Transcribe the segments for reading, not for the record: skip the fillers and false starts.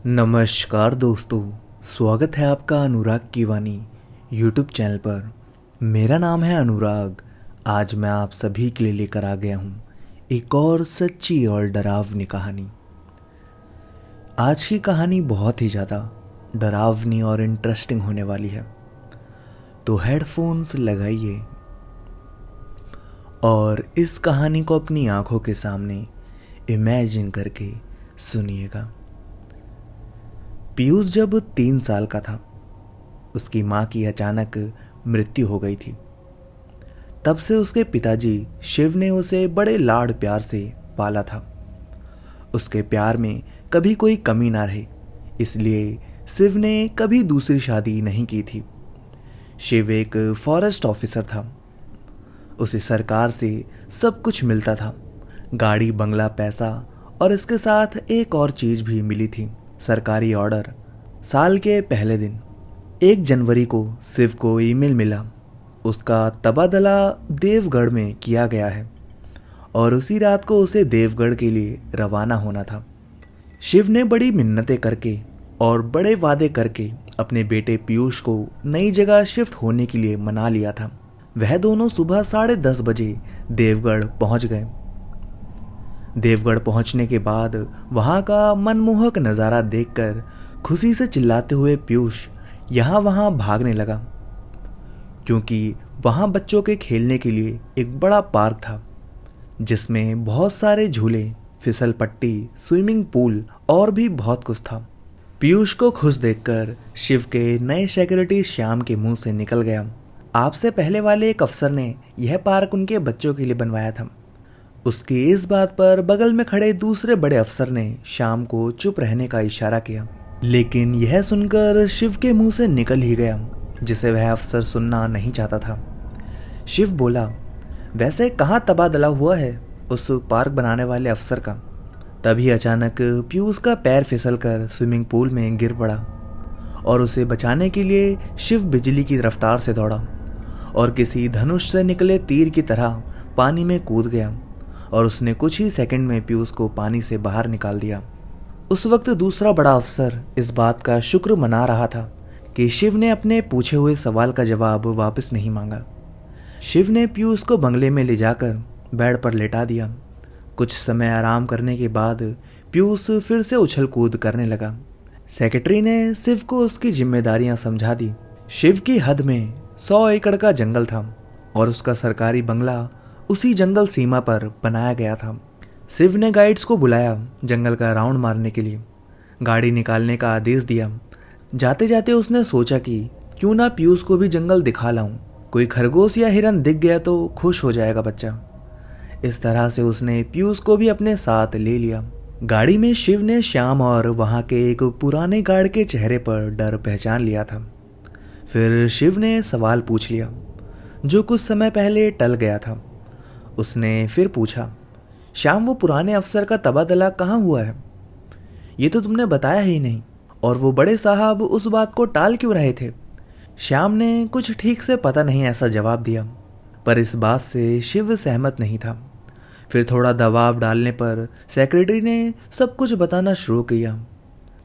नमस्कार दोस्तों, स्वागत है आपका अनुराग की वाणी यूट्यूब चैनल पर। मेरा नाम है अनुराग। आज मैं आप सभी के लिए लेकर आ गया हूँ एक और सच्ची और डरावनी कहानी। आज की कहानी बहुत ही ज़्यादा डरावनी और इंटरेस्टिंग होने वाली है, तो हेडफोन्स लगाइए और इस कहानी को अपनी आंखों के सामने इमेजिन करके सुनिएगा। पीयूष जब 3 साल का था, उसकी माँ की अचानक मृत्यु हो गई थी। तब से उसके पिताजी शिव ने उसे बड़े लाड प्यार से पाला था। उसके प्यार में कभी कोई कमी ना रहे, इसलिए शिव ने कभी दूसरी शादी नहीं की थी। शिव एक फॉरेस्ट ऑफिसर था। उसे सरकार से सब कुछ मिलता था, गाड़ी, बंगला, पैसा, और इसके साथ एक और चीज़ भी मिली थी, सरकारी ऑर्डर। साल के पहले दिन 1 जनवरी को शिव को ईमेल मिला। उसका तबादला देवगढ़ में किया गया है और उसी रात को उसे देवगढ़ के लिए रवाना होना था। शिव ने बड़ी मिन्नतें करके और बड़े वादे करके अपने बेटे पीयूष को नई जगह शिफ्ट होने के लिए मना लिया था। वह दोनों सुबह 10:30 बजे देवगढ़ पहुंच गए। देवगढ़ पहुंचने के बाद वहां का मनमोहक नज़ारा देखकर खुशी से चिल्लाते हुए पीयूष यहाँ वहां भागने लगा, क्योंकि वहां बच्चों के खेलने के लिए एक बड़ा पार्क था जिसमें बहुत सारे झूले, फिसल पट्टी, स्विमिंग पूल और भी बहुत कुछ था। पीयूष को खुश देखकर शिव के नए सेक्रेटरी श्याम के मुंह से निकल गया, आपसे पहले वाले एक अफसर ने यह पार्क उनके बच्चों के लिए बनवाया था। उसकी इस बात पर बगल में खड़े दूसरे बड़े अफसर ने श्याम को चुप रहने का इशारा किया, लेकिन यह सुनकर शिव के मुंह से निकल ही गया, जिसे वह अफसर सुनना नहीं चाहता था। शिव बोला, वैसे कहाँ तबादला हुआ है उस पार्क बनाने वाले अफसर का। तभी अचानक पीयूष का पैर फिसलकर स्विमिंग पूल में गिर पड़ा और उसे बचाने के लिए शिव बिजली की रफ्तार से दौड़ा और किसी धनुष से निकले तीर की तरह पानी में कूद गया और उसने कुछ ही सेकंड में पीयूष को पानी से बाहर निकाल दिया। उस वक्त दूसरा बड़ा अफसर इस बात का शुक्र मना रहा था कि शिव ने अपने पूछे हुए सवाल का जवाब वापस नहीं मांगा। शिव ने पीयूष को बंगले में ले जाकर बेड पर लेटा दिया। कुछ समय आराम करने के बाद पीयूष फिर से उछल कूद करने लगा। सेक्रेटरी ने शिव को उसकी जिम्मेदारियां समझा दी। शिव की हद में 100 एकड़ का जंगल था और उसका सरकारी बंगला उसी जंगल सीमा पर बनाया गया था। शिव ने गाइड्स को बुलाया जंगल का राउंड मारने के लिए। गाड़ी निकालने का आदेश दिया। जाते जाते उसने सोचा कि क्यों ना पीयूष को भी जंगल दिखा लाऊं, कोई खरगोश या हिरन दिख गया तो खुश हो जाएगा बच्चा। इस तरह से उसने पीयूष को भी अपने साथ ले लिया। गाड़ी में शिव ने श्याम और वहां के एक पुराने गार्ड के चेहरे पर डर पहचान लिया था। फिर शिव ने सवाल पूछ लिया जो कुछ समय पहले टल गया था। उसने फिर पूछा, श्याम, वो पुराने अफसर का तबादला कहाँ हुआ है? ये तो तुमने बताया ही नहीं, और वो बड़े साहब उस बात को टाल क्यों रहे थे? श्याम ने कुछ ठीक से पता नहीं ऐसा जवाब दिया, पर इस बात से शिव सहमत नहीं था। फिर थोड़ा दबाव डालने पर सेक्रेटरी ने सब कुछ बताना शुरू किया।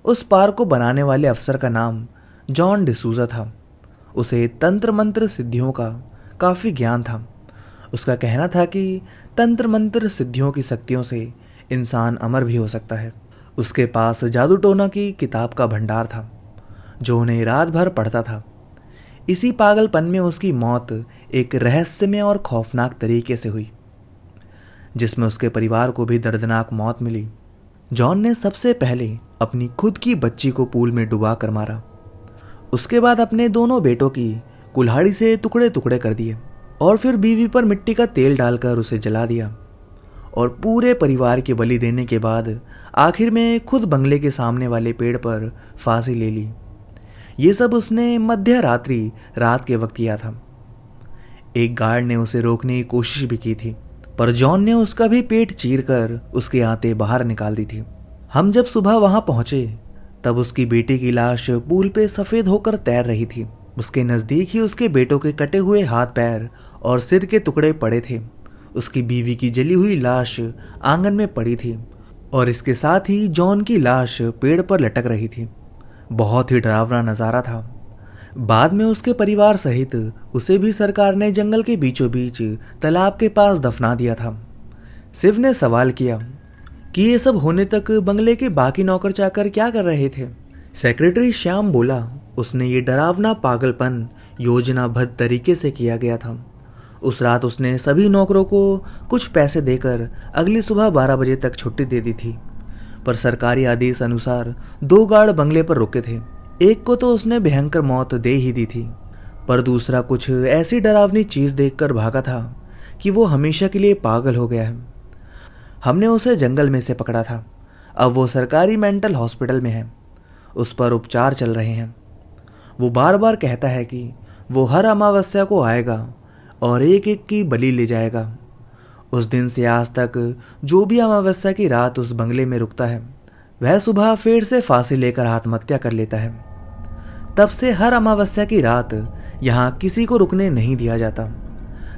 उस पार्क को बनाने वाले अफसर का नाम जॉन डिसूजा था। उसे तंत्र मंत्र सिद्धियों का काफ़ी ज्ञान था। उसका कहना था कि तंत्र मंत्र सिद्धियों की शक्तियों से इंसान अमर भी हो सकता है। उसके पास जादू टोना की किताब का भंडार था जो उन्हें रात भर पढ़ता था। इसी पागलपन में उसकी मौत एक रहस्यमय और खौफनाक तरीके से हुई, जिसमें उसके परिवार को भी दर्दनाक मौत मिली। जॉन ने सबसे पहले अपनी खुद की बच्ची को पूल में डुबा कर मारा। उसके बाद अपने दोनों बेटों की कुल्हाड़ी से टुकड़े टुकड़े कर दिए और फिर बीवी पर मिट्टी का तेल डालकर उसे जला दिया और पूरे परिवार की बलि देने के बाद आखिर में खुद बंगले के सामने वाले पेड़ पर फांसी ले ली। ये सब उसने मध्य रात्रि रात के वक्त किया था। एक गार्ड ने उसे रोकने की कोशिश भी की थी, पर जॉन ने उसका भी पेट चीरकर उसकी आंतें बाहर निकाल दी थी। हम जब सुबह वहां पहुंचे तब उसकी बेटी की लाश पूल पे सफेद होकर तैर रही थी। उसके नजदीक ही उसके बेटों के कटे हुए हाथ, पैर और सिर के टुकड़े पड़े थे। उसकी बीवी की जली हुई लाश आंगन में पड़ी थी और इसके साथ ही जॉन की लाश पेड़ पर लटक रही थी। बहुत ही डरावना नज़ारा था। बाद में उसके परिवार सहित उसे भी सरकार ने जंगल के बीचों बीच तालाब के पास दफना दिया था। शिव ने सवाल किया कि ये सब होने तक बंगले के बाकी नौकर चाकर क्या कर रहे थे। सेक्रेटरी श्याम बोला, उसने ये डरावना पागलपन योजनाबद्ध तरीके से किया गया था। उस रात उसने सभी नौकरों को कुछ पैसे देकर अगली सुबह 12 बजे तक छुट्टी दे दी थी, पर सरकारी आदेश अनुसार 2 गार्ड बंगले पर रुके थे। एक को तो उसने भयंकर मौत दे ही दी थी, पर दूसरा कुछ ऐसी डरावनी चीज़ देखकर भागा था कि वो हमेशा के लिए पागल हो गया है। हमने उसे जंगल में से पकड़ा था। अब वो सरकारी मेंटल हॉस्पिटल में है। उस पर उपचार चल रहे हैं। वो बार बार कहता है कि वो हर अमावस्या को आएगा और एक एक की बलि ले जाएगा। उस दिन से आज तक जो भी अमावस्या की रात उस बंगले में रुकता है, वह सुबह फिर से फांसी लेकर आत्महत्या कर लेता है। तब से हर अमावस्या की रात यहाँ किसी को रुकने नहीं दिया जाता।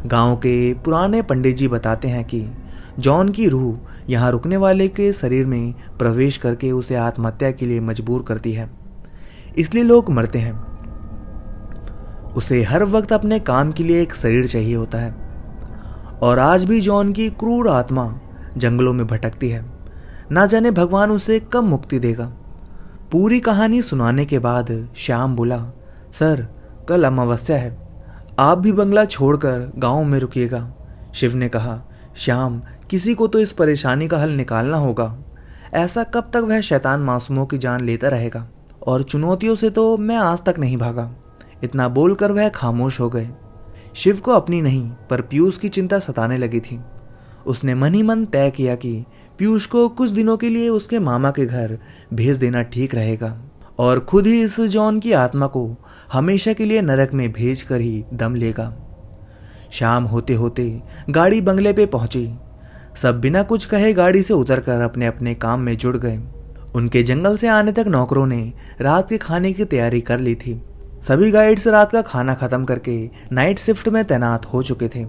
गांव के पुराने पंडित जी बताते हैं कि जॉन की रूह यहाँ रुकने वाले के शरीर में प्रवेश करके उसे आत्महत्या के लिए मजबूर करती है, इसलिए लोग मरते हैं। उसे हर वक्त अपने काम के लिए एक शरीर चाहिए होता है, और आज भी जॉन की क्रूर आत्मा जंगलों में भटकती है। ना जाने भगवान उसे कब मुक्ति देगा। पूरी कहानी सुनाने के बाद श्याम बोला, सर कल अमावस्या है, आप भी बंगला छोड़कर गांव में रुकिएगा। शिव ने कहा, श्याम किसी को तो इस परेशानी का हल निकालना होगा। ऐसा कब तक वह शैतान मासूमों की जान लेता रहेगा? और चुनौतियों से तो मैं आज तक नहीं भागा। इतना बोलकर वह खामोश हो गए। शिव को अपनी नहीं पर पीयूष की चिंता सताने लगी थी। उसने मन ही मन तय किया कि पीयूष को कुछ दिनों के लिए उसके मामा के घर भेज देना ठीक रहेगा, और खुद ही इस जॉन की आत्मा को हमेशा के लिए नरक में भेज कर ही दम लेगा। शाम होते होते गाड़ी बंगले पे पहुंची। सब बिना कुछ कहे गाड़ी से उतरकर अपने अपने काम में जुट गए। उनके जंगल से आने तक नौकरों ने रात के खाने की तैयारी कर ली थी। सभी गाइड्स रात का खाना खत्म करके नाइट शिफ्ट में तैनात हो चुके थे,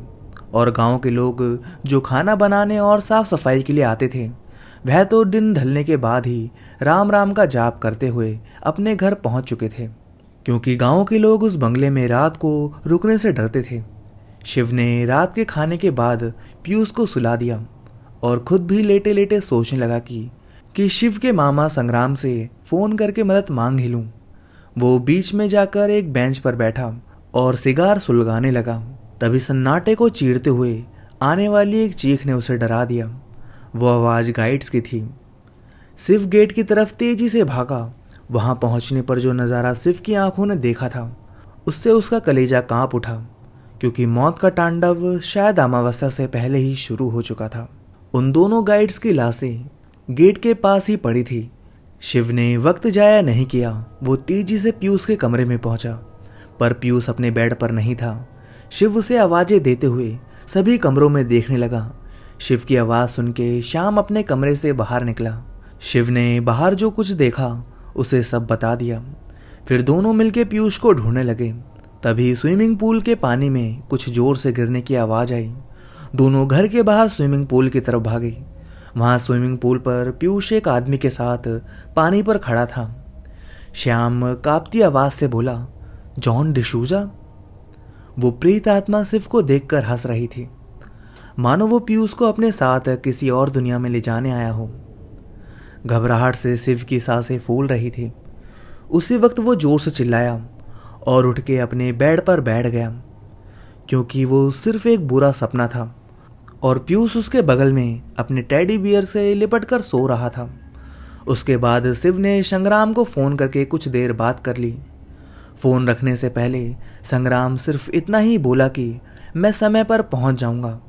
और गांव के लोग जो खाना बनाने और साफ सफाई के लिए आते थे, वह तो दिन ढलने के बाद ही राम राम का जाप करते हुए अपने घर पहुंच चुके थे, क्योंकि गांव के लोग उस बंगले में रात को रुकने से डरते थे। शिव ने रात के खाने के बाद पीयूष को सुला दिया और खुद भी लेटे लेटे सोचने लगा कि शिव के मामा संग्राम से फ़ोन करके मदद मांग ही लूँ। वो बीच में जाकर एक बेंच पर बैठा और सिगार सुलगाने लगा। तभी सन्नाटे को चीरते हुए आने वाली एक चीख ने उसे डरा दिया। वो आवाज़ गाइड्स की थी। शिव गेट की तरफ तेजी से भागा। वहां पहुंचने पर जो नज़ारा शिव की आंखों ने देखा था, उससे उसका कलेजा कांप उठा, क्योंकि मौत का तांडव शायद अमावस्या से पहले ही शुरू हो चुका था। उन दोनों गाइड्स की लाशें गेट के पास ही पड़ी थी। शिव ने वक्त जाया नहीं किया। वो तेजी से पीयूष के कमरे में पहुंचा, पर पीयूष अपने बेड पर नहीं था। शिव उसे आवाज़ें देते हुए सभी कमरों में देखने लगा। शिव की आवाज़ सुन के श्याम अपने कमरे से बाहर निकला। शिव ने बाहर जो कुछ देखा उसे सब बता दिया। फिर दोनों मिलकर पीयूष को ढूंढने लगे। तभी स्विमिंग पूल के पानी में कुछ जोर से गिरने की आवाज़ आई। दोनों घर के बाहर स्विमिंग पूल की तरफ भागे। वहाँ स्विमिंग पूल पर पीयूष एक आदमी के साथ पानी पर खड़ा था। श्याम कांपती आवाज़ से बोला, जॉन डिसूजा। वो प्रेत आत्मा शिव को देखकर हंस रही थी, मानो वो पीयूष को अपने साथ किसी और दुनिया में ले जाने आया हो। घबराहट से शिव की सांसें फूल रही थी। उसी वक्त वो जोर से चिल्लाया और उठ के अपने बेड पर बैठ गया, क्योंकि वो सिर्फ एक बुरा सपना था और पीयूष उसके बगल में अपने टेडी बियर से लिपट कर सो रहा था। उसके बाद शिव ने संग्राम को फ़ोन करके कुछ देर बात कर ली। फ़ोन रखने से पहले संग्राम सिर्फ इतना ही बोला कि मैं समय पर पहुंच जाऊंगा,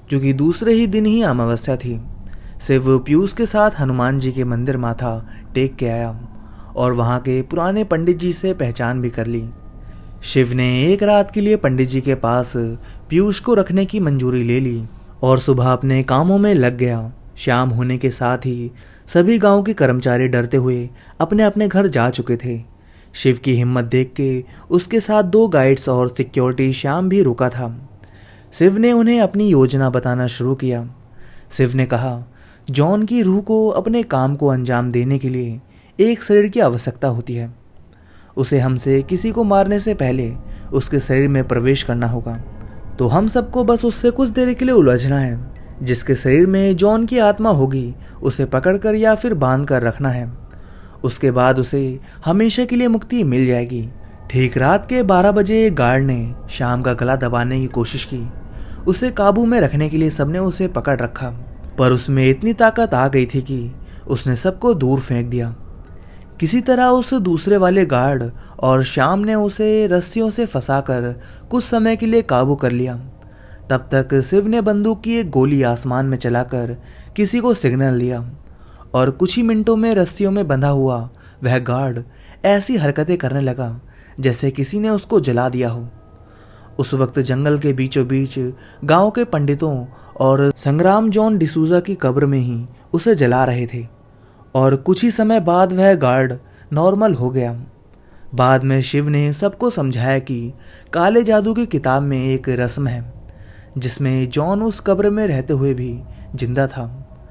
क्योंकि दूसरे ही दिन ही अमावस्या थी। शिव पीयूष के साथ हनुमान जी के मंदिर माथा टेक के आया और वहाँ के पुराने पंडित जी से पहचान भी कर ली। शिव ने एक रात के लिए पंडित जी के पास पीयूष को रखने की मंजूरी ले ली और सुबह अपने कामों में लग गया। शाम होने के साथ ही सभी गांव के कर्मचारी डरते हुए अपने अपने घर जा चुके थे। शिव की हिम्मत देख के उसके साथ 2 गाइड्स और सिक्योरिटी श्याम भी रुका था। शिव ने उन्हें अपनी योजना बताना शुरू किया। शिव ने कहा, जॉन की रूह को अपने काम को अंजाम देने के लिए एक शरीर की आवश्यकता होती है। उसे हमसे किसी को मारने से पहले उसके शरीर में प्रवेश करना होगा। तो हम सबको बस उससे कुछ देर के लिए उलझना है। जिसके शरीर में जॉन की आत्मा होगी उसे पकड़कर या फिर बांध कर रखना है। उसके बाद उसे हमेशा के लिए मुक्ति मिल जाएगी। ठीक रात के 12 बजे गार्ड ने शाम का गला दबाने की कोशिश की। उसे काबू में रखने के लिए सबने उसे पकड़ रखा, पर उसमें इतनी ताकत आ गई थी कि उसने सबको दूर फेंक दिया। किसी तरह उस दूसरे वाले गार्ड और शाम ने उसे रस्सियों से फंसाकर कुछ समय के लिए काबू कर लिया। तब तक शिव ने बंदूक की एक गोली आसमान में चलाकर किसी को सिग्नल दिया और कुछ ही मिनटों में रस्सियों में बंधा हुआ वह गार्ड ऐसी हरकतें करने लगा जैसे किसी ने उसको जला दिया हो। उस वक्त जंगल के बीचों बीच गांव के पंडितों और संग्राम जॉन डिसूजा की कब्र में ही उसे जला रहे थे और कुछ ही समय बाद वह गार्ड नॉर्मल हो गया। बाद में शिव ने सबको समझाया कि काले जादू की किताब में एक रस्म है जिसमें जॉन उस कब्र में रहते हुए भी जिंदा था।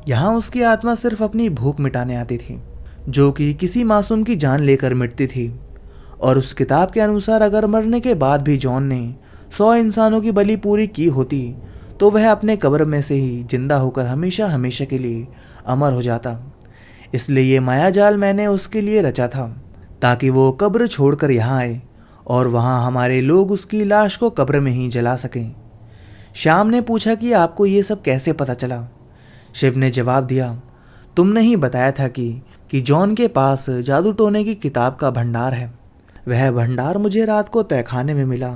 यहाँ उसकी आत्मा सिर्फ अपनी भूख मिटाने आती थी, जो कि किसी मासूम की जान लेकर मिटती थी। और उस किताब के अनुसार अगर मरने के बाद भी जॉन ने 100 इंसानों की बलि पूरी की होती तो वह अपने कब्र में से ही जिंदा होकर हमेशा हमेशा के लिए अमर हो जाता। इसलिए ये मायाजाल मैंने उसके लिए रचा था ताकि वो कब्र छोड़कर यहाँ आए और वहाँ हमारे लोग उसकी लाश को कब्र में ही जला सकें। श्याम ने पूछा कि आपको ये सब कैसे पता चला? शिव ने जवाब दिया, तुमने ही बताया था कि जॉन के पास जादू टोने की किताब का भंडार है। वह भंडार मुझे रात को तहखाने में मिला।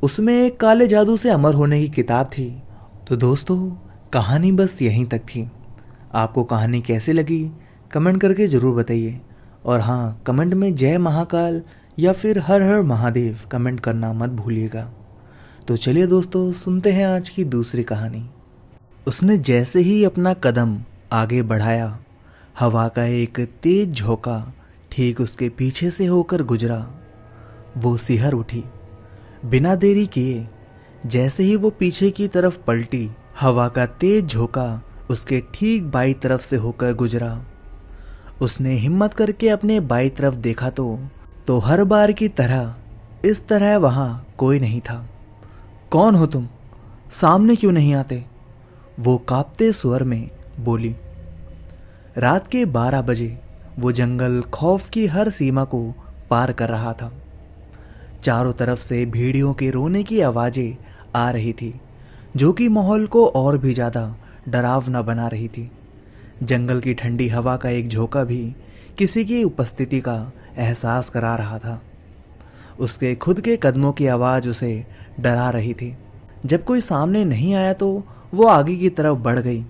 उसमें एक काले जादू से अमर होने की किताब थी। तो दोस्तों, कहानी बस यहीं तक थी। आपको कहानी कैसे लगी कमेंट करके ज़रूर बताइए। और हाँ, कमेंट में जय महाकाल या फिर हर हर महादेव कमेंट करना मत भूलिएगा। तो चलिए दोस्तों, सुनते हैं आज की दूसरी कहानी। उसने जैसे ही अपना कदम आगे बढ़ाया, हवा का एक तेज झोंका ठीक उसके पीछे से होकर गुजरा। वो सिहर उठी। बिना देरी किए जैसे ही वो पीछे की तरफ पलटी, हवा का तेज झोंका उसके ठीक बाईं तरफ से होकर गुजरा। उसने हिम्मत करके अपने बाईं तरफ देखा तो हर बार की तरह इस तरह वहां कोई नहीं था। कौन हो तुम? सामने क्यों नहीं आते? वो कांपते स्वर में बोली। रात के 12 बजे वो जंगल खौफ की हर सीमा को पार कर रहा था। चारों तरफ से भेड़ियों के रोने की आवाजें आ रही थी, जो कि माहौल को और भी ज़्यादा डरावना बना रही थी। जंगल की ठंडी हवा का एक झोंका भी किसी की उपस्थिति का एहसास करा रहा था। उसके खुद के कदमों की आवाज़ उसे डरा रही थी। जब कोई सामने नहीं आया तो वो आगे की तरफ बढ़ गई।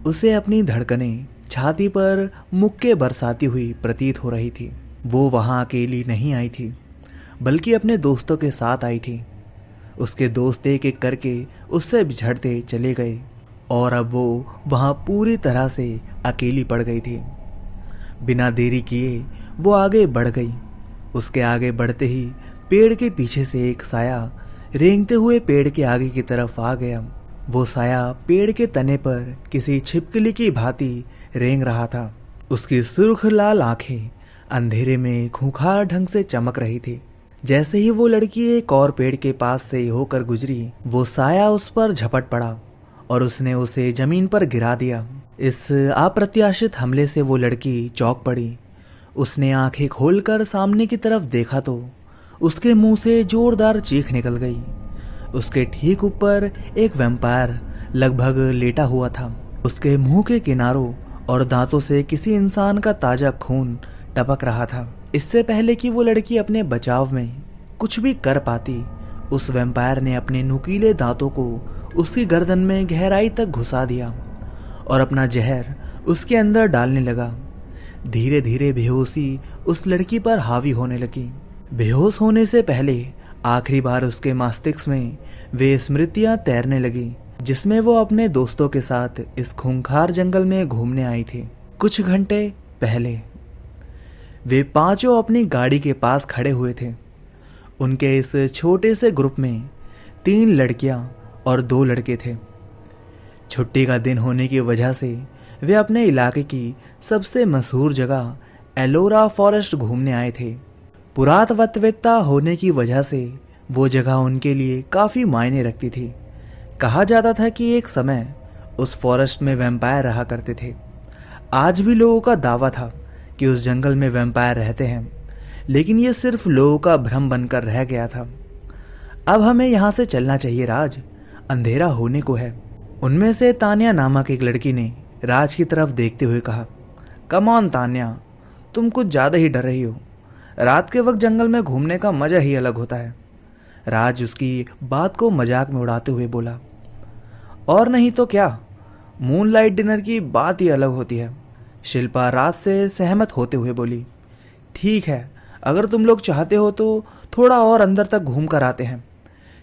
उसे अपनी धड़कनें छाती पर मुक्के बरसाती हुई प्रतीत हो रही थी। वो वहाँ अकेली नहीं आई थी, बल्कि अपने दोस्तों के साथ आई थी। उसके दोस्त एक एक करके उससे बिछड़ते चले गए और अब वो वहाँ पूरी तरह से अकेली पड़ गई थी। बिना देरी किए वो आगे बढ़ गई। उसके आगे बढ़ते ही पेड़ के पीछे से एक साया रेंगते हुए पेड़ के आगे की तरफ आ गया। वो साया पेड़ के तने पर किसी छिपकली की भांति रेंग रहा था। उसकी सुर्ख लाल आंखें अंधेरे में खूंखार ढंग से चमक रही थी। जैसे ही वो लड़की एक और पेड़ के पास से होकर गुजरी, वो साया उस पर झपट पड़ा और उसने उसे जमीन पर गिरा दिया। इस अप्रत्याशित हमले से वो लड़की चौंक पड़ी। उसने आंखें खोलकर सामने की तरफ देखा तो उसके मुंह से जोरदार चीख निकल गई। उसके ठीक ऊपर एक वैम्पायर लगभग लेटा हुआ था। उसके मुंह के किनारों और दांतों से किसी इंसान का ताजा खून टपक रहा था। इससे पहले कि वो लड़की अपने बचाव में कुछ भी कर पाती, उस वैम्पायर ने अपने नुकीले दांतों को उसकी गर्दन में गहराई तक घुसा दिया और अपना जहर उसके अंदर डालने लगा। धीरे धीरे बेहोशी उस लड़की पर हावी होने लगी। बेहोश होने से पहले आखिरी बार उसके मस्तिष्क में वे स्मृतियां तैरने लगी जिसमें वो अपने दोस्तों के साथ इस खूंखार जंगल में घूमने आई थी। कुछ घंटे पहले वे पांचों अपनी गाड़ी के पास खड़े हुए थे। उनके इस छोटे से ग्रुप में 3 लड़कियां और 2 लड़के थे। छुट्टी का दिन होने की वजह से वे अपने इलाके की सबसे मशहूर जगह एलोरा फॉरेस्ट घूमने आए थे। पुरातत्ववेत्ता होने की वजह से वो जगह उनके लिए काफ़ी मायने रखती थी। कहा जाता था कि एक समय उस फॉरेस्ट में वैम्पायर रहा करते थे। आज भी लोगों का दावा था कि उस जंगल में वैम्पायर रहते हैं, लेकिन ये सिर्फ लोगों का भ्रम बनकर रह गया था। अब हमें यहाँ से चलना चाहिए राज, अंधेरा होने को है। उनमें से तान्या नामक एक लड़की ने राज की तरफ देखते हुए कहा, कम ऑन तान्या, तुम कुछ ज़्यादा ही डर रही हो। रात के वक्त जंगल में घूमने का मज़ा ही अलग होता है। राज उसकी बात को मजाक में उड़ाते हुए बोला, और नहीं तो क्या, मूनलाइट डिनर की बात ही अलग होती है। शिल्पा राज से सहमत होते हुए बोली, ठीक है, अगर तुम लोग चाहते हो तो थोड़ा और अंदर तक घूम कर आते हैं।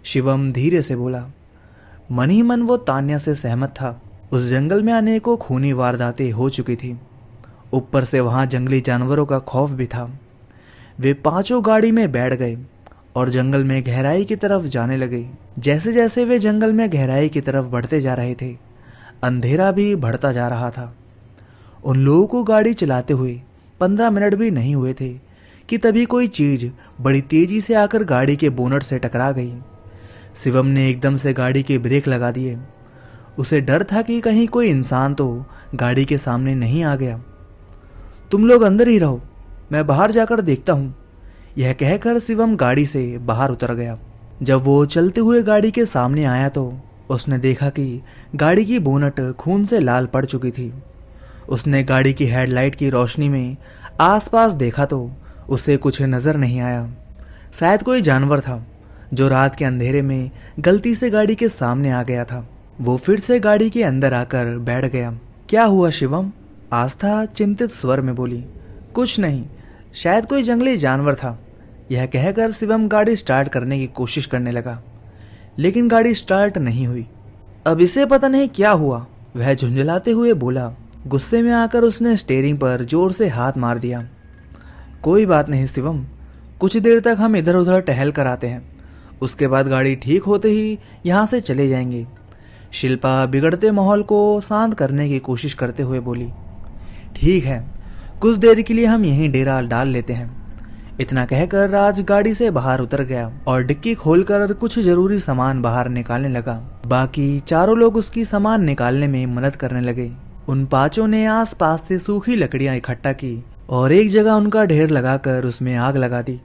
शिवम धीरे से बोला। मन ही मन वो तान्या से सहमत था। उस जंगल में अनेकों खूनी वारदातें हो चुकी थी, ऊपर से वहाँ जंगली जानवरों का खौफ भी था। वे पांचों गाड़ी में बैठ गए और जंगल में गहराई की तरफ जाने लगे। जैसे जैसे वे जंगल में गहराई की तरफ बढ़ते जा रहे थे, अंधेरा भी बढ़ता जा रहा था। उन लोगों को गाड़ी चलाते हुए 15 मिनट भी नहीं हुए थे कि तभी कोई चीज बड़ी तेजी से आकर गाड़ी के बोनट से टकरा गई। शिवम ने एकदम से गाड़ी के ब्रेक लगा दिए। उसे डर था कि कहीं कोई इंसान तो गाड़ी के सामने नहीं आ गया। तुम लोग अंदर ही रहो, मैं बाहर जाकर देखता हूँ। यह कहकर शिवम गाड़ी से बाहर उतर गया। जब वो चलते हुए गाड़ी के सामने आया तो उसने देखा कि गाड़ी की बोनट खून से लाल पड़ चुकी थी। उसने गाड़ी की हेडलाइट की रोशनी में आसपास देखा तो उसे कुछ नजर नहीं आया। शायद कोई जानवर था जो रात के अंधेरे में गलती से गाड़ी के सामने आ गया था। वो फिर से गाड़ी के अंदर आकर बैठ गया। क्या हुआ शिवम? आस्था चिंतित स्वर में बोली। कुछ नहीं, शायद कोई जंगली जानवर था। यह कहकर शिवम गाड़ी स्टार्ट करने की कोशिश करने लगा, लेकिन गाड़ी स्टार्ट नहीं हुई। अब इसे पता नहीं क्या हुआ, वह झुंझलाते हुए बोला। गुस्से में आकर उसने स्टीयरिंग पर जोर से हाथ मार दिया। कोई बात नहीं शिवम, कुछ देर तक हम इधर उधर टहल कर आते हैं, उसके बाद गाड़ी ठीक होते ही यहाँ से चले जाएंगे। शिल्पा बिगड़ते माहौल को शांत करने की कोशिश करते हुए बोली। ठीक है, कुछ देर के लिए हम यहीं डेरा डाल लेते हैं। इतना कहकर राज गाड़ी से बाहर उतर गया और डिक्की खोलकर कुछ जरूरी सामान बाहर निकालने लगा। बाकी चारों लोग उसकी सामान निकालने में मदद करने लगे। उन पांचों ने आसपास से सूखी लकड़ियां इकट्ठा की और एक जगह उनका ढेर लगाकर उसमें आग लगा दी।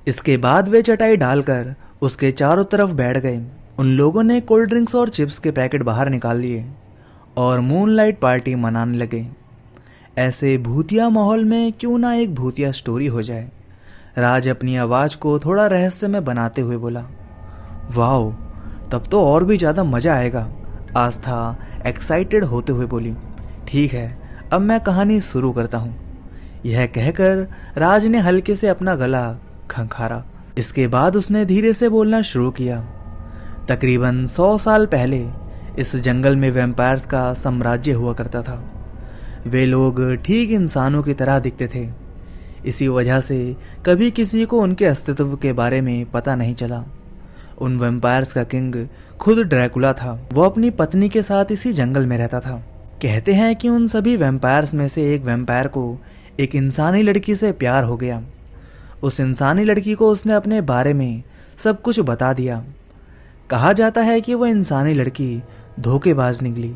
इसके बाद वे चटाई डालकर उसके चारों तरफ बैठ गए। उन लोगों ने कोल्ड ड्रिंक्स और चिप्स के पैकेट बाहर निकाल लिए और मूनलाइट पार्टी मनाने लगे। ऐसे भूतिया माहौल में क्यों ना एक भूतिया स्टोरी हो जाए। राज अपनी आवाज को थोड़ा रहस्यमय बनाते हुए बोला। वाओ, तब तो और भी ज्यादा मजा आएगा। आस्था एक्साइटेड होते हुए बोली। ठीक है, अब मैं कहानी शुरू करता हूँ। यह कहकर राज ने हल्के से अपना गला खंखारा। इसके बाद उसने धीरे से बोलना शुरू किया। तकरीबन 100 साल पहले इस जंगल में वैम्पायर्स का साम्राज्य हुआ करता था। वे लोग ठीक इंसानों की तरह दिखते थे। इसी वजह से कभी किसी को उनके अस्तित्व के बारे में पता नहीं चला। उन वैम्पायर्स का किंग खुद ड्रैकुला था। वो अपनी पत्नी के साथ इसी जंगल में रहता था। कहते हैं कि उन सभी वैम्पायर्स में से एक वैम्पायर को एक इंसानी लड़की से प्यार हो गया। उस इंसानी लड़की को उसने अपने बारे में सब कुछ बता दिया। कहा जाता है कि वह इंसानी लड़की धोखेबाज निकली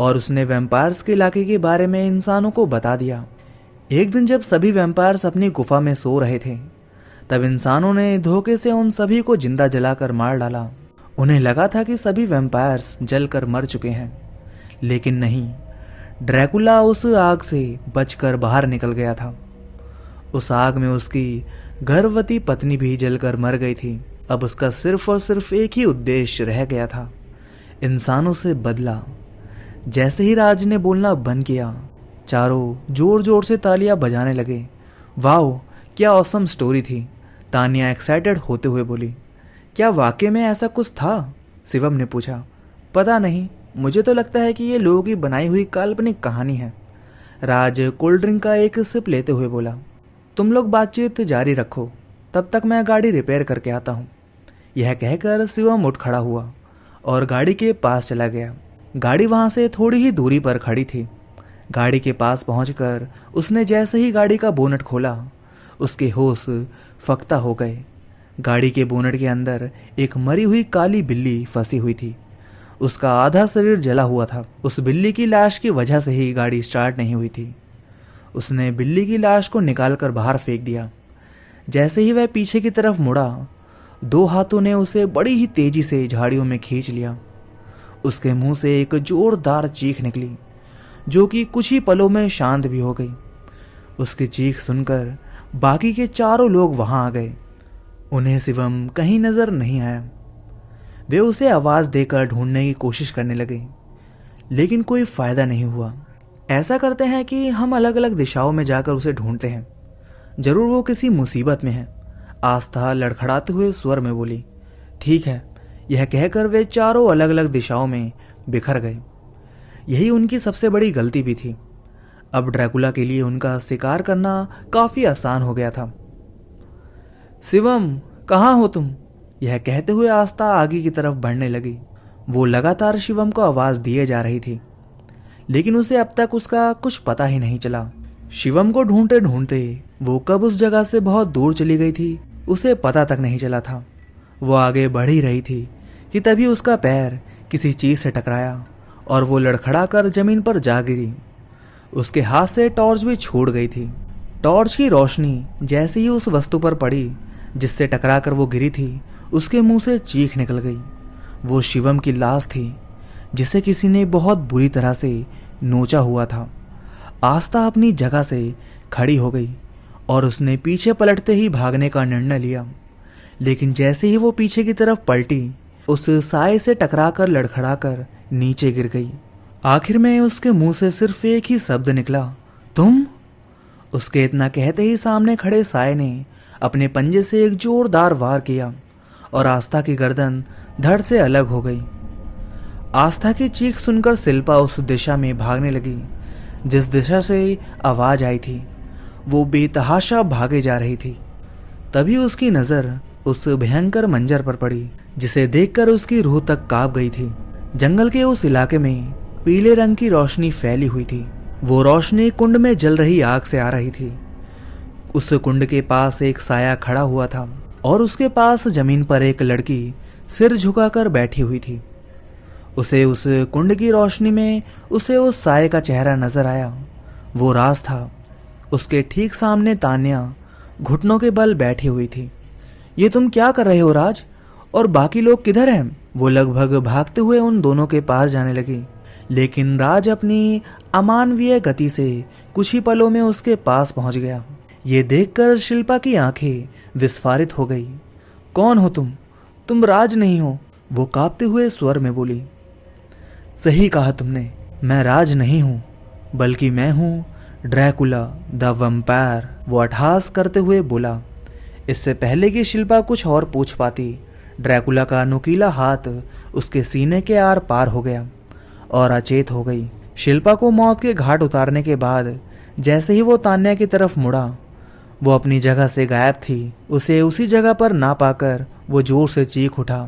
और उसने वैम्पायर्स के इलाके के बारे में इंसानों को बता दिया। एक दिन जब सभी वैम्पायर्स अपनी गुफा में सो रहे थे, तब इंसानों ने धोखे से उन सभी को जिंदा जलाकर मार डाला। उन्हें लगा था कि सभी वैम्पायर्स जलकर मर चुके हैं, लेकिन नहीं, ड्रैकुला उस आग से बचकर बाहर निकल गया था। उस आग में उसकी गर्भवती पत्नी भी जलकर मर गई थी। अब उसका सिर्फ और सिर्फ एक ही उद्देश्य रह गया था, इंसानों से बदला। जैसे ही राज ने बोलना बंद किया, चारों जोर जोर से तालियां बजाने लगे। वाओ, क्या ऑसम स्टोरी थी, तानिया एक्साइटेड होते हुए बोली। क्या वाकई में ऐसा कुछ था? शिवम ने पूछा। पता नहीं, मुझे तो लगता है कि ये लोगों की बनाई हुई काल्पनिक कहानी है। राज कोल्ड ड्रिंक का एक सिप लेते हुए बोला। तुम लोग बातचीत जारी रखो, तब तक मैं गाड़ी रिपेयर करके आता हूँ। यह कहकर शिवम उठ खड़ा हुआ और गाड़ी के पास चला गया। गाड़ी वहाँ से थोड़ी ही दूरी पर खड़ी थी। गाड़ी के पास पहुंचकर उसने जैसे ही गाड़ी का बोनट खोला, उसके होश फक्ता हो गए। गाड़ी के बोनट के अंदर एक मरी हुई काली बिल्ली फंसी हुई थी। उसका आधा शरीर जला हुआ था। उस बिल्ली की लाश की वजह से ही गाड़ी स्टार्ट नहीं हुई थी। उसने बिल्ली की लाश को निकालकर बाहर फेंक दिया। जैसे ही वह पीछे की तरफ मुड़ा, 2 हाथों ने उसे बड़ी ही तेजी से झाड़ियों में खींच लिया। उसके मुंह से एक जोरदार चीख निकली, जो कि कुछ ही पलों में शांत भी हो गई। उसकी चीख सुनकर बाकी के चारों लोग वहां आ गए। उन्हें शिवम कहीं नजर नहीं आया। वे उसे आवाज देकर ढूंढने की कोशिश करने लगे, लेकिन कोई फायदा नहीं हुआ। ऐसा करते हैं कि हम अलग अलग दिशाओं में जाकर उसे ढूंढते हैं, जरूर वो किसी मुसीबत में है, आस्था लड़खड़ाते हुए स्वर में बोली। ठीक है, यह कहकर वे चारों अलग अलग दिशाओं में बिखर गए। यही उनकी सबसे बड़ी गलती भी थी। अब ड्रैकुला के लिए उनका शिकार करना काफी आसान हो गया था। शिवम, कहाँ हो तुम? यह कहते हुए आस्था आगे की तरफ बढ़ने लगी। वो लगातार शिवम को आवाज दिए जा रही थी, लेकिन उसे अब तक उसका कुछ पता ही नहीं चला। शिवम को ढूंढते ढूंढते वो कब उस जगह से बहुत दूर चली गई थी, उसे पता तक नहीं चला था। वो आगे बढ़ ही रही थी कि तभी उसका पैर किसी चीज से टकराया और वो लड़खड़ा कर जमीन पर जा गिरी। उसके हाथ से टॉर्च भी छूट गई थी। टॉर्च की रोशनी जैसे ही उस वस्तु पर पड़ी जिससे टकरा कर वो गिरी थी, उसके मुंह से चीख निकल गई। वो शिवम की लाश थी, जिसे किसी ने बहुत बुरी तरह से नोचा हुआ था। आस्था अपनी जगह से खड़ी हो गई और उसने पीछे पलटते ही भागने का निर्णय लिया, लेकिन जैसे ही वो पीछे की तरफ पलटी, उस साए से टकराकर लड़खड़ाकर नीचे गिर गई। आखिर में उसके मुंह से सिर्फ एक ही शब्द निकला, तुम। उसके इतना कहते ही सामने खड़े साए ने अपने पंजे से एक जोरदार वार किया और आस्था की गर्दन धड़ से अलग हो गई। आस्था की चीख सुनकर शिल्पा उस दिशा में भागने लगी जिस दिशा से आवाज आई थी। वो बेतहाशा भागे जा रही थी। तभी उसकी नजर उस भयंकर मंजर पर पड़ी, जिसे देखकर उसकी रूह तक कांप गई थी। जंगल के उस इलाके में पीले रंग की रोशनी फैली हुई थी। वो रोशनी कुंड में जल रही आग से आ रही थी। उस कुंड के पास एक साया खड़ा हुआ था और उसके पास जमीन पर एक लड़की सिर झुकाकर बैठी हुई थी। उसे उस कुंड की रोशनी में उसे उस साये का चेहरा नजर आया। वो राज था। उसके ठीक सामने तान्या घुटनों के बल बैठी हुई थी। ये तुम क्या कर रहे हो राज? और बाकी लोग किधर हैं? वो लगभग भागते हुए उन दोनों के पास जाने लगी, लेकिन राज अपनी अमानवीय गति से कुछ ही पलों में उसके पास पहुंच गया। ये देखकर शिल्पा की आंखें विस्फारित हो गई। कौन हो तुम? तुम राज नहीं हो, वो कांपते हुए स्वर में बोली। सही कहा तुमने, मैं राज नहीं हूं, बल्कि मैं हूं ड्रैकुला द वैम्पायर, वो अट्टहास करते हुए बोला। इससे पहले कि शिल्पा कुछ और पूछ पाती, ड्रैकुला का नुकीला हाथ उसके सीने के आर पार हो गया और अचेत हो गई। शिल्पा को मौत के घाट उतारने के बाद जैसे ही वो तान्या की तरफ मुड़ा, वो अपनी जगह से गायब थी। उसे उसी जगह पर ना पाकर वो जोर से चीख उठा।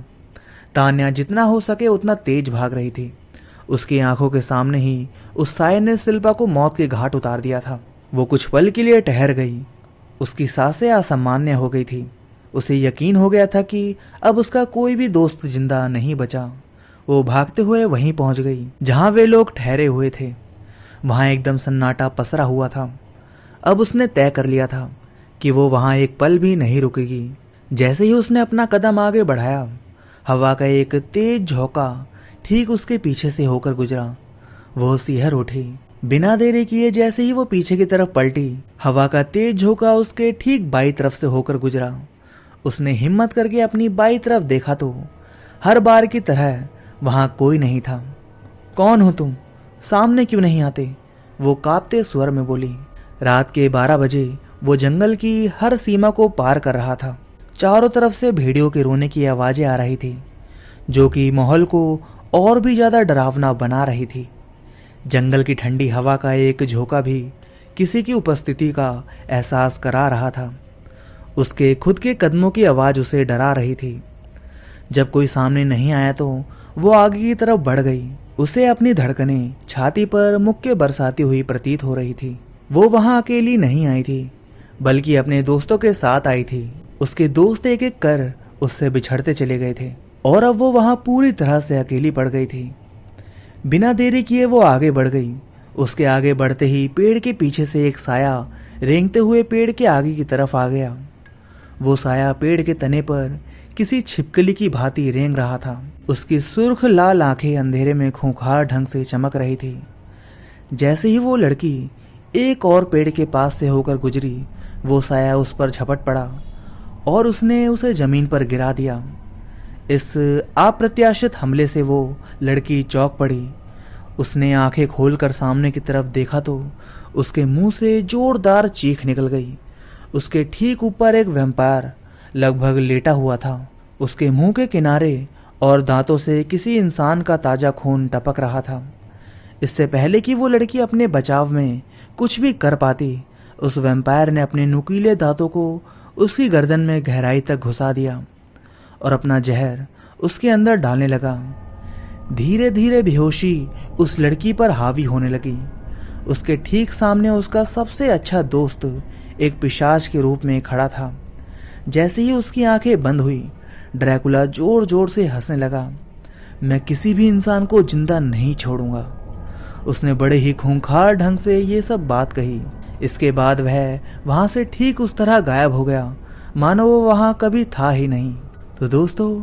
तान्या जितना हो सके उतना तेज भाग रही थी। उसकी आंखों के सामने ही उस साये ने शिल्पा को मौत के घाट उतार दिया था। वो कुछ पल के लिए ठहर गई। उसकी सांसें असामान्य हो गई थी। उसे यकीन हो गया था कि अब उसका कोई भी दोस्त जिंदा नहीं बचा। वो भागते हुए वहीं पहुंच गई जहां वे लोग ठहरे हुए थे। वहां एकदम सन्नाटा पसरा हुआ था। अब उसने तय कर लिया था कि वो वहां एक पल भी नहीं रुकेगी। जैसे ही उसने अपना कदम आगे बढ़ाया, हवा का एक तेज झोंका ठीक उसके पीछे से होकर गुजरा। वो सिहर उठी। बिना देरी किए जैसे ही वो पीछे की तरफ पलटी, हवा का तेज झोंका उसके ठीक बाई तरफ से होकर गुजरा। उसने हिम्मत करके अपनी बाई तरफ देखा तो हर बार की तरह वहां कोई नहीं था। कौन हो तुम? सामने क्यों नहीं आते? वो कांपते स्वर में बोली। रात के 12 बजे वो जंगल की हर सीमा को पार कर रहा था। चारों तरफ से भेड़ियों के रोने की आवाजें आ रही थी, जो कि माहौल को और भी ज्यादा डरावना बना रही थी। जंगल की ठंडी हवा का एक झोंका भी किसी की उपस्थिति का एहसास करा रहा था। उसके खुद के कदमों की आवाज उसे डरा रही थी। जब कोई सामने नहीं आया तो वो आगे की तरफ बढ़ गई उसे अपनी धड़कनें छाती पर मुक्के बरसाती हुई प्रतीत हो रही थी। वो वहां अकेली नहीं आई थी, बल्कि अपने दोस्तों के साथ आई थी। उसके दोस्त एक एक कर उससे बिछड़ते चले गए थे और अब वो वहां पूरी तरह से अकेली पड़ गई थी। बिना देरी किए वो आगे बढ़ गई। उसके आगे बढ़ते ही पेड़ के पीछे से एक साया रेंगते हुए पेड़ के आगे की तरफ आ गया। वो साया पेड़ के तने पर किसी छिपकली की भांति रेंग रहा था। उसकी सुर्ख लाल आंखें अंधेरे में खूंखार ढंग से चमक रही थी। जैसे ही वो लड़की एक और पेड़ के पास से होकर गुजरी, वो साया उस पर झपट पड़ा और उसने उसे जमीन पर गिरा दिया। इस अप्रत्याशित हमले से वो लड़की चौंक पड़ी। उसने आंखें खोलकर सामने की तरफ देखा तो उसके मुंह से जोरदार चीख निकल गई। उसके ठीक ऊपर एक वैम्पायर लगभग लेटा हुआ था। उसके मुंह के किनारे और दांतों से किसी इंसान का ताजा खून टपक रहा था। इससे पहले कि वो लड़की अपने बचाव में कुछ भी कर पाती, उस वैम्पायर ने अपने नुकीले दांतों को उसकी गर्दन में गहराई तक घुसा दिया और अपना जहर उसके अंदर डालने लगा। धीरे धीरे बेहोशी उस लड़की पर हावी होने लगी। उसके ठीक सामने उसका सबसे अच्छा दोस्त एक पिशाच के रूप में खड़ा था। जैसे ही उसकी आंखें बंद हुई, ड्रैकुला जोर जोर से हंसने लगा। मैं किसी भी इंसान को जिंदा नहीं छोड़ूंगा। उसने बड़े ही खूंखार ढंग से ये सब बात कही। इसके बाद वह वहां से ठीक उस तरह गायब हो गया मानो वो वहां कभी था ही नहीं। तो दोस्तों,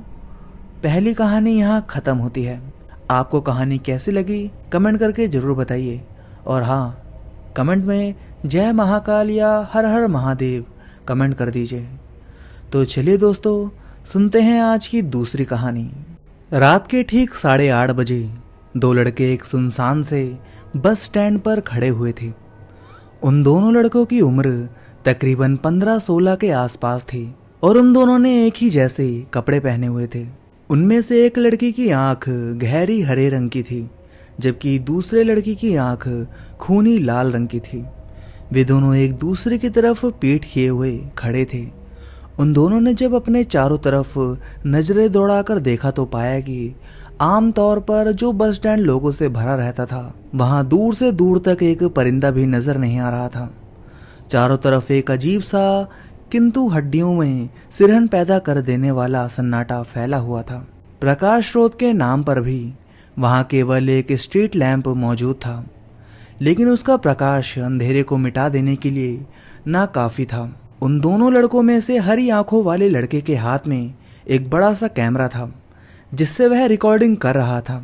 पहली कहानी यहाँ खत्म होती है। आपको कहानी कैसी लगी कमेंट करके जरूर बताइए। और हाँ, कमेंट में जय महाकाल या हर हर महादेव कमेंट कर दीजिए। तो चलिए दोस्तों, सुनते हैं आज की दूसरी कहानी। रात के ठीक 8:30 बजे दो लड़के एक सुनसान से बस स्टैंड पर खड़े हुए थे। उन दोनों लड़कों की उम्र तकरीबन 15-16 के आसपास थी और उन दोनों ने एक ही जैसे कपड़े पहने हुए थे। उनमें से एक लड़की की आंख गहरी हरे रंग की थी, जबकि दूसरे लड़की की आंख खूनी लाल रंग की थी। वे दोनों एक दूसरे की तरफ पीठ किए हुए खड़े थे। उन दोनों ने जब अपने चारों तरफ नजरें दौड़ाकर देखा तो पाया कि आम तौर पर जो बस स्टैंड लोगों से भरा रहता था, वहां दूर से दूर तक एक परिंदा भी नजर नहीं आ रहा था। चारों तरफ एक अजीब सा किंतु हड्डियों में सिरहन पैदा कर देने वाला सन्नाटा फैला हुआ था। प्रकाश स्रोत के नाम पर भी वहां केवल एक स्ट्रीट लैंप मौजूद था, लेकिन उसका प्रकाश अंधेरे को मिटा देने के लिए ना काफी था। उन दोनों लड़कों में से हरी आंखों वाले लड़के के हाथ में एक बड़ा सा कैमरा था, जिससे वह रिकॉर्डिंग कर रहा था,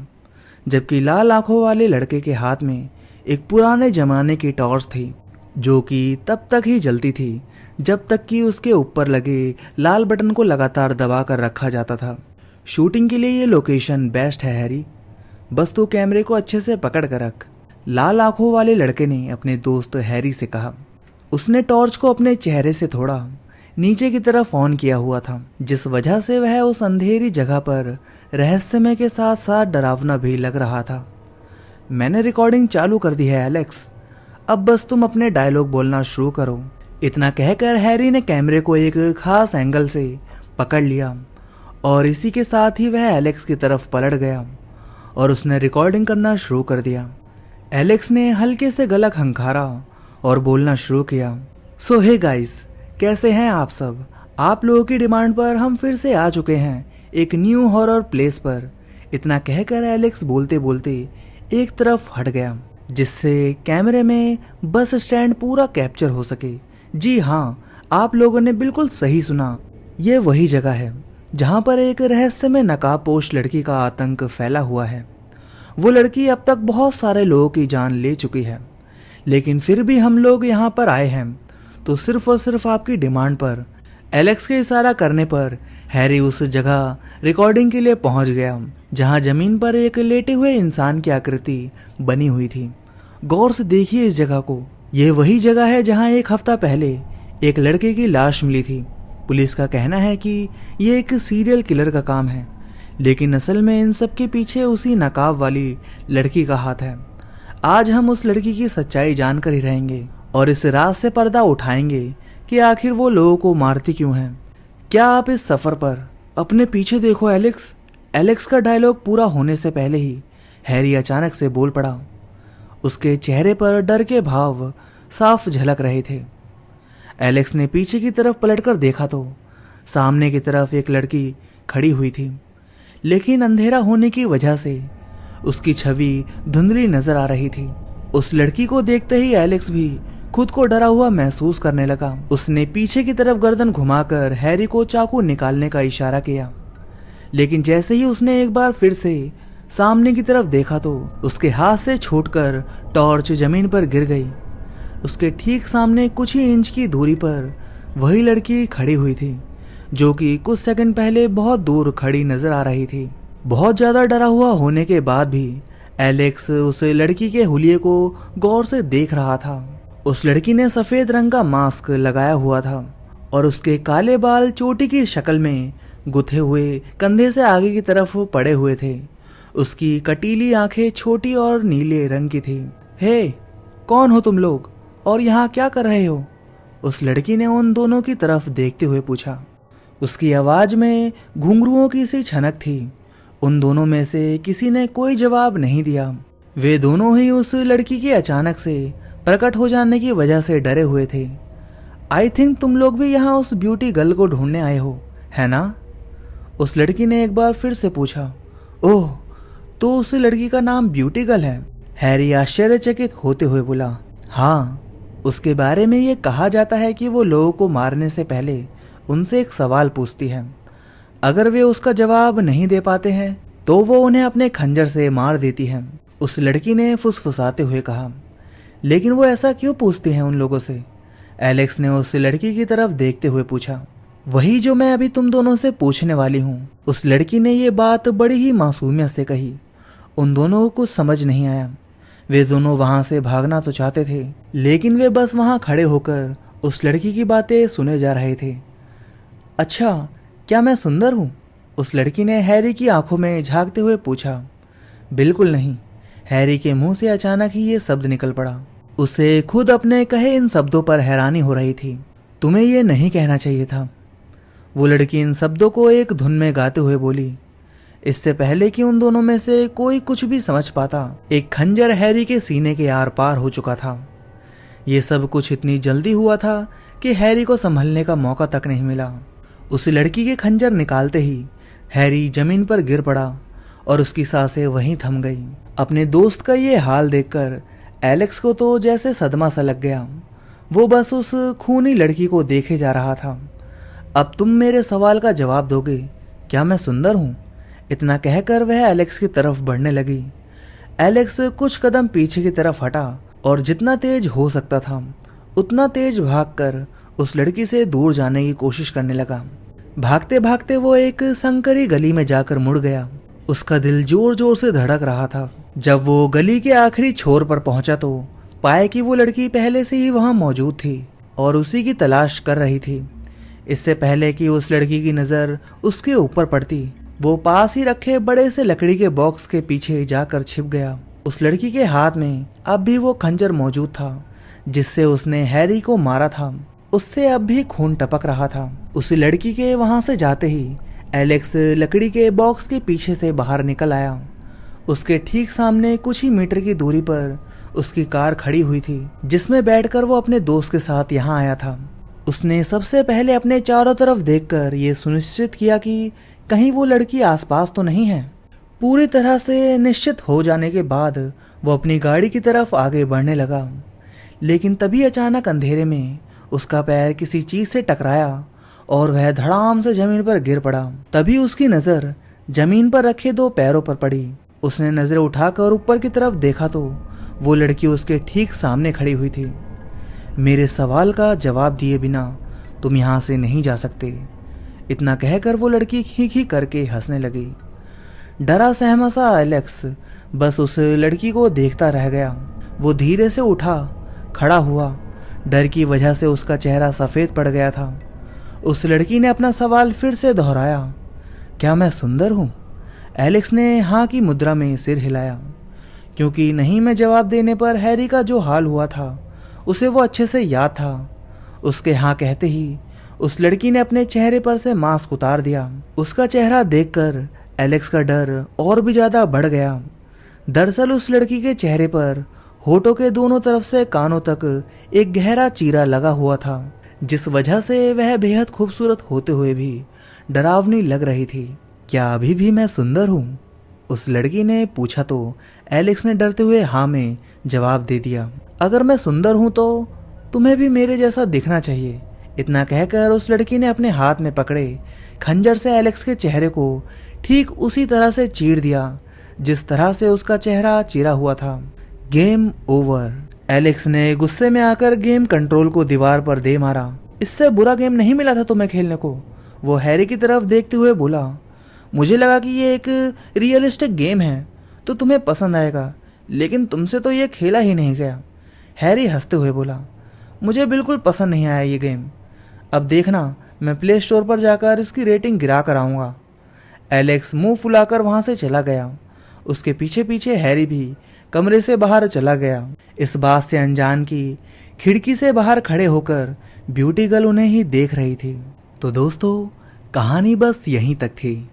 जबकि लाल आंखों वाले लड़के के हाथ में एक पुराने जमाने की टॉर्च थी, जो कि तब तक ही जलती थी जब तक कि उसके ऊपर लगे लाल बटन को लगातार दबा कर रखा जाता था। शूटिंग के लिए ये लोकेशन बेस्ट है हैरी, बस तू कैमरे को अच्छे से पकड़ कर रख, लाल आंखों वाले लड़के ने अपने दोस्त हैरी से कहा। उसने टॉर्च को अपने चेहरे से थोड़ा नीचे की तरफ ऑन किया हुआ था, जिस वजह से वह उस अंधेरी जगह पर रहस्यमय के साथ साथ डरावना भी लग रहा था। मैंने रिकॉर्डिंग चालू कर दी है एलेक्स, अब बस तुम अपने डायलॉग बोलना शुरू करो। इतना कहकर हैरी ने कैमरे को एक खास एंगल से पकड़ लिया और इसी के साथ ही वह एलेक्स की तरफ पलट गया और उसने रिकॉर्डिंग करना शुरू कर दिया। एलेक्स ने हल्के से गला खंखारा और बोलना शुरू किया। सो हे गाइस, कैसे हैं आप सब? आप लोगों की डिमांड पर हम फिर से आ चुके हैं एक न्यू हॉरर प्लेस पर। इतना कहकर एलेक्स बोलते बोलते एक तरफ हट गया, जिससे कैमरे में बस स्टैंड पूरा कैप्चर हो सके। जी हाँ, आप लोगों ने बिल्कुल सही सुना, ये वही जगह है जहाँ पर एक रहस्यमय नकाबपोश लड़की का आतंक फैला हुआ है। वो लड़की अब तक बहुत सारे लोगों की जान ले चुकी है, लेकिन फिर भी हम लोग यहाँ पर आए हैं तो सिर्फ और सिर्फ आपकी डिमांड पर। एलेक्स के इशारा करने पर हैरी उस जगह रिकॉर्डिंग के लिए पहुंच गया जहां जमीन पर एक लेटे हुए इंसान की आकृति बनी हुई थी। गौर से देखिए इस जगह को, ये वही जगह है जहां एक हफ्ता पहले एक लड़के की लाश मिली थी। पुलिस का कहना है कि ये एक सीरियल किलर का काम है, लेकिन असल में इन सब के पीछे उसी नकाब वाली लड़की का हाथ है। आज हम उस लड़की की सच्चाई जानकर ही रहेंगे और इस राज से पर्दा उठाएंगे कि आखिर वो लोगों को मारती क्यों है। क्या आप इस सफर पर अपने पीछे देखो एलेक्स। एलेक्स का डायलॉग पूरा होने से पहले ही हैरी अचानक से बोल पड़ा। उसके चेहरे पर डर के भाव साफ झलक रहे थे। एलेक्स ने पीछे की तरफ पलटकर देखा तो सामने की तरफ एक लड़की खड़ी हुई थी, लेकिन अंधेरा होने की वजह से उसकी छवि धुंधली नजर आ रही थी। उस लड़की को देखते ही एलेक्स भी खुद को डरा हुआ महसूस करने लगा। उसने पीछे की तरफ गर्दन घुमाकर हैरी को चाकू निकालने का इशारा किया, लेकिन जैसे ही उसने एक बार फिर से सामने की तरफ देखा तो उसके हाथ से छूटकर टॉर्च जमीन पर गिर गई। उसके ठीक सामने कुछ ही इंच की दूरी पर वही लड़की खड़ी हुई थी, जो कि कुछ सेकंड पहले बहुत दूर खड़ी नजर आ रही थी। बहुत ज्यादा डरा हुआ होने के बाद भी एलेक्स उस लड़की के हुलिये को गौर से देख रहा था। उस लड़की ने सफेद रंग का मास्क लगाया हुआ था और उसके काले बाल चोटी की शक्ल में गुथे हुए कंधे से आगे की तरफ पड़े हुए थे। उसकी कटीली आंखें छोटी और नीले रंग की थी। हे, कौन हो तुम लोग और यहाँ क्या कर रहे हो? उस लड़की ने उन दोनों की तरफ देखते हुए पूछा। उसकी आवाज में घुंघरुओं की सी छनक थी। उन दोनों में से किसी ने कोई जवाब नहीं दिया। वे दोनों ही उस लड़की के अचानक से प्रकट हो जाने की वजह से डरे हुए थे। आई थिंक तुम लोग भी यहाँ उस ब्यूटी गर्ल को ढूंढने आए हो, है ना? उस लड़की ने एक बार फिर से पूछा। ओह, तो उस लड़की का नाम ब्यूटी गर्ल है? हैरी आश्चर्यचकित होते हुए बोला। हाँ, उसके बारे में ये कहा जाता है कि वो लोगों को मारने से पहले उनसे एक सवाल पूछती है। अगर वे उसका जवाब नहीं दे पाते हैं तो वो उन्हें अपने खंजर से मार देती है। उस लड़की ने फुसफुसाते हुए कहा। लेकिन वो ऐसा क्यों पूछती हैं उन लोगों से? एलेक्स ने उस लड़की की तरफ देखते हुए पूछा। वही जो मैं अभी तुम दोनों से पूछने वाली हूँ। उस लड़की ने ये बात बड़ी ही मासूमियत से कही। उन दोनों को कुछ समझ नहीं आया। वे दोनों वहां से भागना तो चाहते थे, लेकिन वे बस वहां खड़े होकर उस लड़की की बातें सुने जा रहे थे। अच्छा, क्या मैं सुंदर हूँ? उस लड़की ने हैरी की आंखों में झांकते हुए पूछा। बिल्कुल नहीं। हैरी के मुंह से अचानक ही ये शब्द निकल पड़ा। उसे खुद अपने कहे इन शब्दों पर हैरानी हो रही थी। तुम्हें ये नहीं कहना चाहिए था। वो लड़की इन शब्दों को एक धुन में गाते हुए बोली। इससे पहले कि उन दोनों में से कोई कुछ भी समझ पाता, एक खंजर हैरी के सीने के आर पार हो चुका था। ये सब कुछ इतनी जल्दी हुआ था कि हैरी को संभलने का मौका तक नहीं मिला। उस लड़की के खंजर निकालते ही हैरी जमीन पर गिर पड़ा और उसकी सांसें वहीं थम गई। अपने दोस्त का ये हाल देखकर एलेक्स को तो जैसे सदमा सा लग गया। वो बस उस खूनी लड़की को देखे जा रहा था। अब तुम मेरे सवाल का जवाब दोगे, क्या मैं सुंदर हूँ? इतना कहकर वह एलेक्स की तरफ बढ़ने लगी। एलेक्स कुछ कदम पीछे की तरफ हटा और जितना तेज हो सकता था उतना तेज भागकर उस लड़की से दूर जाने की कोशिश करने लगा। भागते भागते वो एक संकरी गली में जाकर मुड़ गया। उसका दिल जोर जोर से धड़क रहा था। जब वो गली के आखिरी छोर पर पहुंचा तो पाया कि वो लड़की पहले से ही वहां मौजूद थी और उसी की तलाश कर रही थी। इससे पहले कि उस लड़की की नजर उसके ऊपर पड़ती, वो पास ही रखे बड़े से लकड़ी के बॉक्स के पीछे जाकर छिप गया। उस लड़की के हाथ में अब भी वो खंजर मौजूद था जिससे उसने हैरी को मारा था। उससे अब भी खून टपक रहा था। उस लड़की के वहां से जाते ही एलेक्स लकड़ी के बॉक्स के पीछे से बाहर निकल आया। उसके ठीक सामने कुछ ही मीटर की दूरी पर उसकी कार खड़ी हुई थी, जिसमें बैठकर वो अपने दोस्त के साथ यहाँ आया था। उसने सबसे पहले अपने चारों तरफ देखकर ये सुनिश्चित किया कि कहीं वो लड़की आसपास तो नहीं है। पूरी तरह से निश्चित हो जाने के बाद वो अपनी गाड़ी की तरफ आगे बढ़ने लगा, लेकिन तभी अचानक अंधेरे में उसका पैर किसी चीज से टकराया और वह धड़ाम से जमीन पर गिर पड़ा। तभी उसकी नजर जमीन पर रखे दो पैरों पर पड़ी। उसने नजरें उठाकर ऊपर की तरफ देखा तो वो लड़की उसके ठीक सामने खड़ी हुई थी। मेरे सवाल का जवाब दिए बिना तुम यहाँ से नहीं जा सकते। इतना कहकर वो लड़की खी करके हंसने लगी। डरा सहमा सा एलेक्स बस उस लड़की को देखता रह गया। वो धीरे से उठा, खड़ा हुआ। डर की वजह से उसका चेहरा सफ़ेद पड़ गया था। उस लड़की ने अपना सवाल फिर से दोहराया, क्या मैं सुंदर हूँ? एलेक्स ने हाँ की मुद्रा में सिर हिलाया, क्योंकि नहीं में जवाब देने पर हैरी का जो हाल हुआ था उसे वो अच्छे से याद था। उसके हाँ कहते ही उस लड़की ने अपने चेहरे पर से मास्क उतार दिया। उसका चेहरा देखकर एलेक्स का डर और भी ज़्यादा बढ़ गया। दरअसल उस लड़की के चेहरे पर होठों के दोनों तरफ से कानों तक एक गहरा चीरा लगा हुआ था, जिस वजह से वह बेहद खूबसूरत होते हुए भी डरावनी लग रही थी। क्या अभी भी मैं सुंदर हूँ? उस लड़की ने पूछा तो एलेक्स ने डरते हुए हाँ में जवाब दे दिया। अगर मैं सुंदर हूँ तो तुम्हें भी मेरे जैसा दिखना चाहिए। इतना कहकर उस लड़की ने अपने हाथ में पकड़े खंजर से एलेक्स के चेहरे को ठीक उसी तरह से चीर दिया जिस तरह से उसका चेहरा चीरा हुआ था। Game over. एलेक्स ने गुस्से में आकर गेम कंट्रोल को दीवार पर दे मारा। इससे बुरा गेम नहीं मिला था तुम्हें खेलने को, वो हैरी की तरफ देखते हुए बोला। मुझे लगा कि ये एक रियलिस्टिक गेम है तो तुम्हें पसंद आएगा, लेकिन तुमसे तो ये खेला ही नहीं गया। हैरी हंसते हुए बोला, मुझे बिल्कुल पसंद नहीं आया ये गेम। अब देखना, मैं प्ले स्टोर पर जाकर इसकी रेटिंग गिरा कर आऊँगा। एलेक्स मुंह फुलाकर वहाँ से चला गया। उसके पीछे पीछे हैरी भी कमरे से बाहर चला गया। इस बात से अनजान की खिड़की से बाहर खड़े होकर ब्यूटी गर्ल उन्हें ही देख रही थी। तो दोस्तों, कहानी बस यहीं तक थी।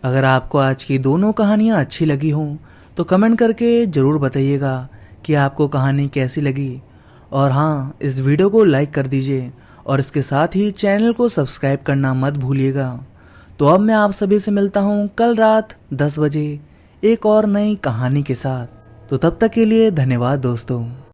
अगर आपको आज की दोनों कहानियाँ अच्छी लगी हों तो कमेंट करके ज़रूर बताइएगा कि आपको कहानी कैसी लगी। और हाँ, इस वीडियो को लाइक कर दीजिए और इसके साथ ही चैनल को सब्सक्राइब करना मत भूलिएगा। तो अब मैं आप सभी से मिलता हूँ कल रात 10 बजे एक और नई कहानी के साथ। तो तब तक के लिए धन्यवाद दोस्तों।